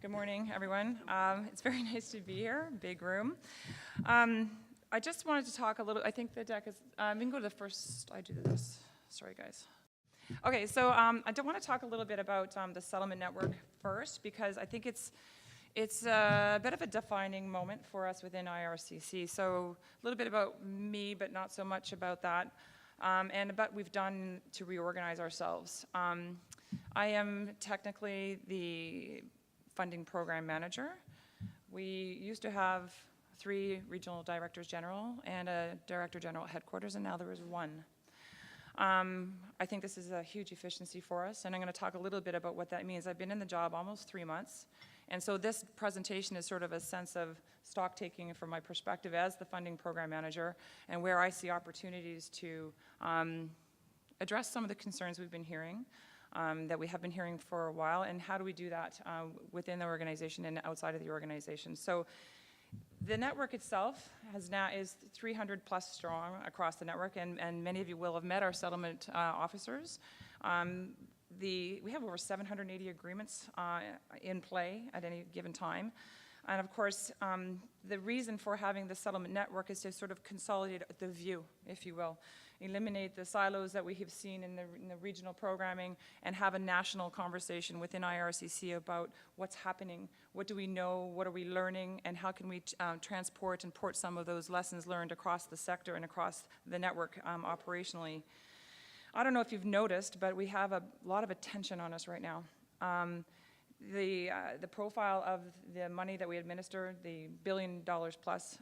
Good morning, everyone. It's very nice to be here, big room. I just wanted to talk a little, I think the deck is, we can go to the first, I do this, sorry guys. Okay, so I do want to talk a little bit about the settlement network first, because I think it's a bit of a defining moment for us within IRCC. So a little bit about me, but not so much about that, and about what we've done to reorganize ourselves. I am technically the funding program manager. We used to have 3 regional directors general and a director general at headquarters, and now there is 1. I think this is a huge efficiency for us, and I'm going to talk a little bit about what that means. I've been in the job almost 3 months, and so this presentation is sort of a sense of stock taking from my perspective as the funding program manager, and where I see opportunities to address some of the concerns we've been hearing, that we have been hearing for a while, and how do we do that within the organization and outside of the organization. So the network itself is 300 plus strong across the network, and many of you will have met our settlement officers. We have over 780 agreements in play at any given time. And of course, the reason for having the settlement network is to sort of consolidate the view, if you will, eliminate the silos that we have seen in the regional programming, and have a national conversation within IRCC about what's happening, what do we know, what are we learning, and how can we transport and port some of those lessons learned across the sector and across the network operationally. I don't know if you've noticed, but we have a lot of attention on us right now. The profile of the money that we administer, the $1 billion plus,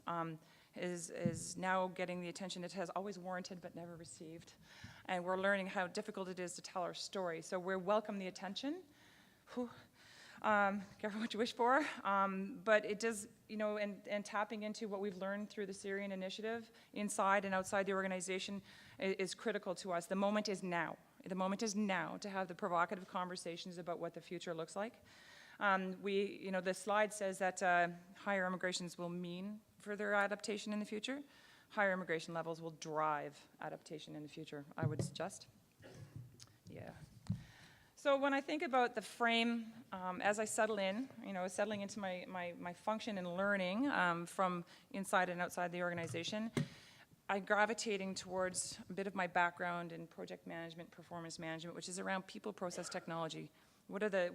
is now getting the attention it has always warranted but never received. And we're learning how difficult it is to tell our story. So we welcome the attention. Careful what you wish for. But it does, and tapping into what we've learned through the Syrian initiative inside and outside the organization is critical to us. The moment is now. The moment is now to have the provocative conversations about what the future looks like. The slide says that higher immigrations will mean further adaptation in the future. Higher immigration levels will drive adaptation in the future, I would suggest. Yeah. So when I think about the frame, as I settle in, settling into my function and learning from inside and outside the organization, I'm gravitating towards a bit of my background in project management, performance management, which is around people, process, technology. What are the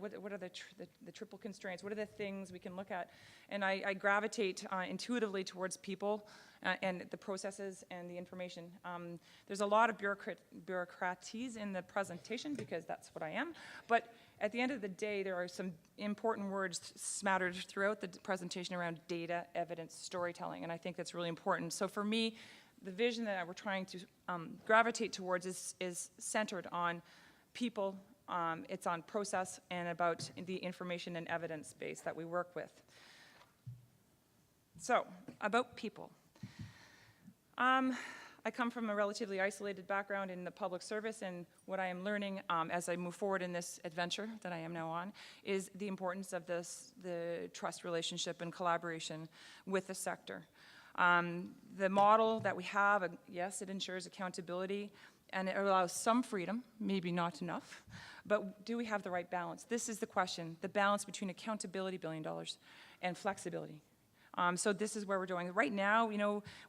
triple constraints? What are the things we can look at? And I gravitate intuitively towards people and the processes and the information. There's a lot of bureaucraties in the presentation, because that's what I am. But at the end of the day, there are some important words smattered throughout the presentation around data, evidence, storytelling, and I think that's really important. So for me, the vision that we're trying to gravitate towards is centered on people. It's on process and about the information and evidence base that we work with. So, about people. I come from a relatively isolated background in the public service, and what I am learning as I move forward in this adventure that I am now on is the importance of the trust relationship and collaboration with the sector. The model that we have, yes, it ensures accountability, and it allows some freedom, maybe not enough, but do we have the right balance? This is the question, the balance between accountability, $1 billion, and flexibility. So this is where we're going. Right now,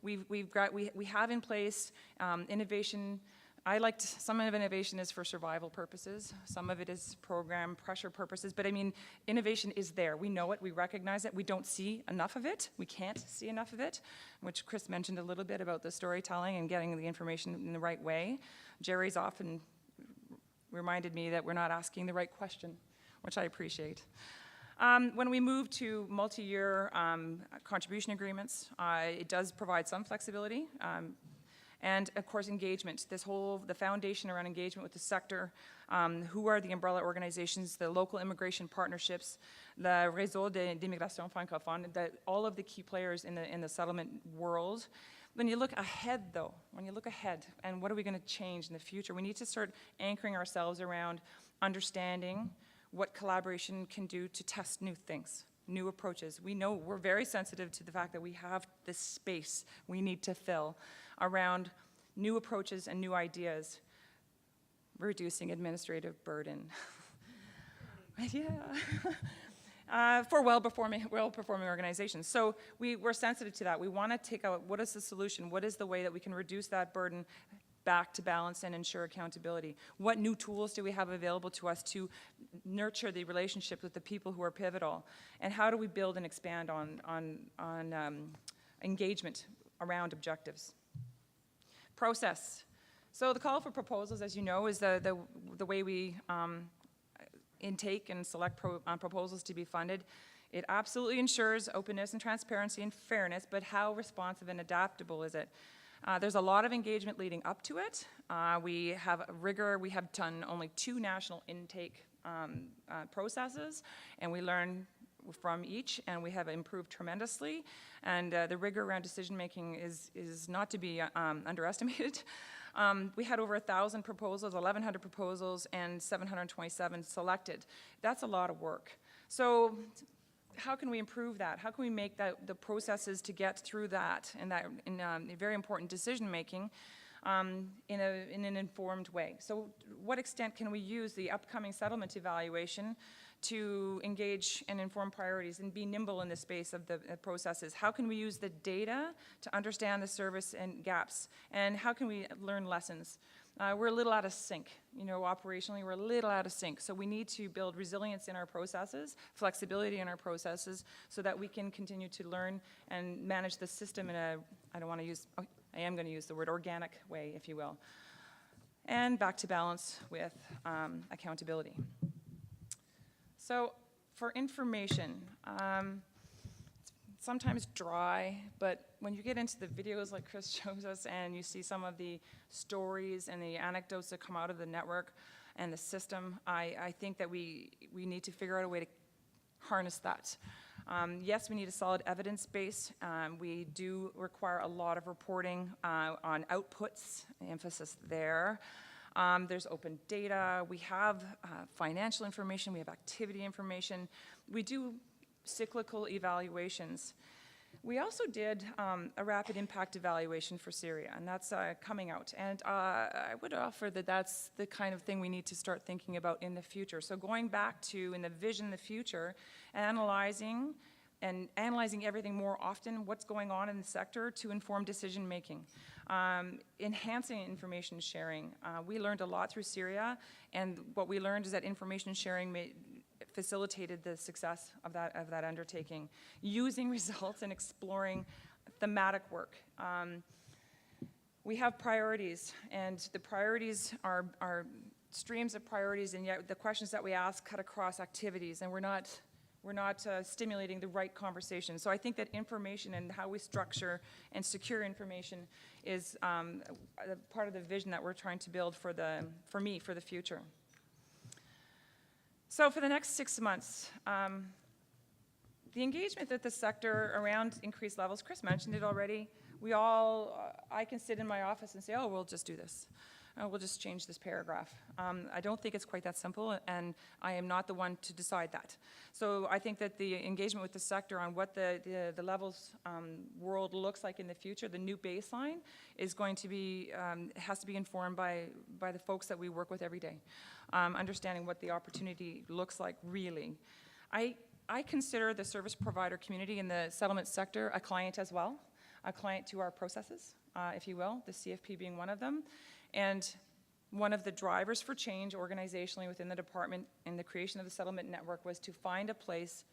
we have in place innovation. Some of innovation is for survival purposes. Some of it is program pressure purposes. But I mean, innovation is there. We know it. We recognize it. We don't see enough of it. We can't see enough of it, which Chris mentioned a little bit about the storytelling and getting the information in the right way. Jerry's often reminded me that we're not asking the right question, which I appreciate. When we move to multi-year contribution agreements, it does provide some flexibility. And of course, engagement, the foundation around engagement with the sector, who are the umbrella organizations, the local immigration partnerships, the Réseau d'immigration francophone, all of the key players in the settlement world. When you look ahead, though, and what are we going to change in the future, we need to start anchoring ourselves around understanding what collaboration can do to test new things, new approaches. We know we're very sensitive to the fact that we have this space we need to fill around new approaches and new ideas, reducing administrative burden. Yeah. for well-performing organizations. So we're sensitive to that. We want to take out what is the solution, what is the way that we can reduce that burden back to balance and ensure accountability. What new tools do we have available to us to nurture the relationships with the people who are pivotal? And how do we build and expand on engagement around objectives? Process. So the call for proposals, as you know, is the way we intake and select proposals to be funded. It absolutely ensures openness and transparency and fairness, but how responsive and adaptable is it? There's a lot of engagement leading up to it. We have rigor. We have done only 2 national intake processes, and we learn from each, and we have improved tremendously. And the rigor around decision-making is not to be underestimated. We had over 1,000 proposals, 1,100 proposals, and 727 selected. That's a lot of work. So how can we improve that? How can we make the processes to get through that and that in very important decision-making in an informed way? So what extent can we use the upcoming settlement evaluation to engage and inform priorities and be nimble in the space of the processes? How can we use the data to understand the service and gaps? And how can we learn lessons? We're a little out of sync. You know, operationally, we're a little out of sync. So we need to build resilience in our processes, flexibility in our processes, so that we can continue to learn and manage the system in a, I am going to use the word organic way, if you will. And back to balance with accountability. So for information, it's sometimes dry, but when you get into the videos like Chris shows us and you see some of the stories and the anecdotes that come out of the network and the system, I think that we need to figure out a way to harness that. Yes, we need a solid evidence base. We do require a lot of reporting on outputs, emphasis there. There's open data. We have financial information. We have activity information. We do cyclical evaluations. We also did a rapid impact evaluation for Syria, and that's coming out. And I would offer that that's the kind of thing we need to start thinking about in the future. So going back to, in the vision, the future, analyzing everything more often, what's going on in the sector to inform decision making. Enhancing information sharing. We learned a lot through Syria, and what we learned is that information sharing facilitated the success of that undertaking. Using results and exploring thematic work. We have priorities, and the priorities are streams of priorities, and yet the questions that we ask cut across activities, and we're not stimulating the right conversation. So I think that information and how we structure and secure information is part of the vision that we're trying to build for the future. So for the next 6 months, the engagement that the sector around increased levels, Chris mentioned it already, I can sit in my office and say, oh, we'll just do this. We'll just change this paragraph. I don't think it's quite that simple, and I am not the one to decide that. So I think that the engagement with the sector on what the levels world looks like in the future, the new baseline, is going to be, has to be informed by the folks that we work with every day, understanding what the opportunity looks like really. I consider the service provider community in the settlement sector a client as well, a client to our processes, if you will, the CFP being one of them. And one of the drivers for change organizationally within the department in the creation of the settlement network was to find a place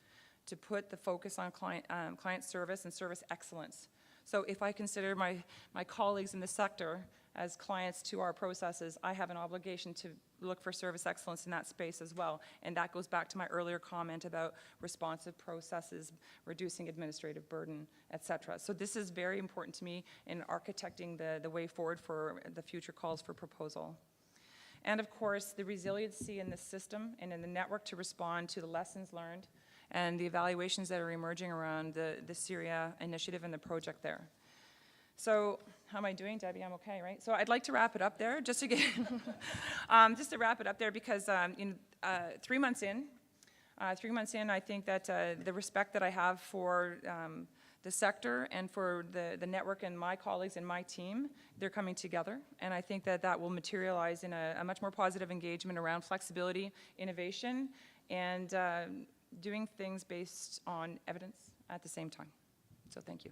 to put the focus on client service and service excellence. So if I consider my colleagues in the sector as clients to our processes, I have an obligation to look for service excellence in that space as well. And that goes back to my earlier comment about responsive processes, reducing administrative burden, et cetera. So this is very important to me in architecting the way forward for the future calls for proposal. And of course, the resiliency in the system and in the network to respond to the lessons learned and the evaluations that are emerging around the Syria initiative and the project there. So how am I doing, Debbie? I'm okay, right? So I'd like to wrap it up there, just to get, just to wrap it up there, because 3 months in, I think that the respect that I have for the sector and for the network and my colleagues and my team, they're coming together, and I think that will materialize in a much more positive engagement around flexibility, innovation, and doing things based on evidence at the same time. So thank you.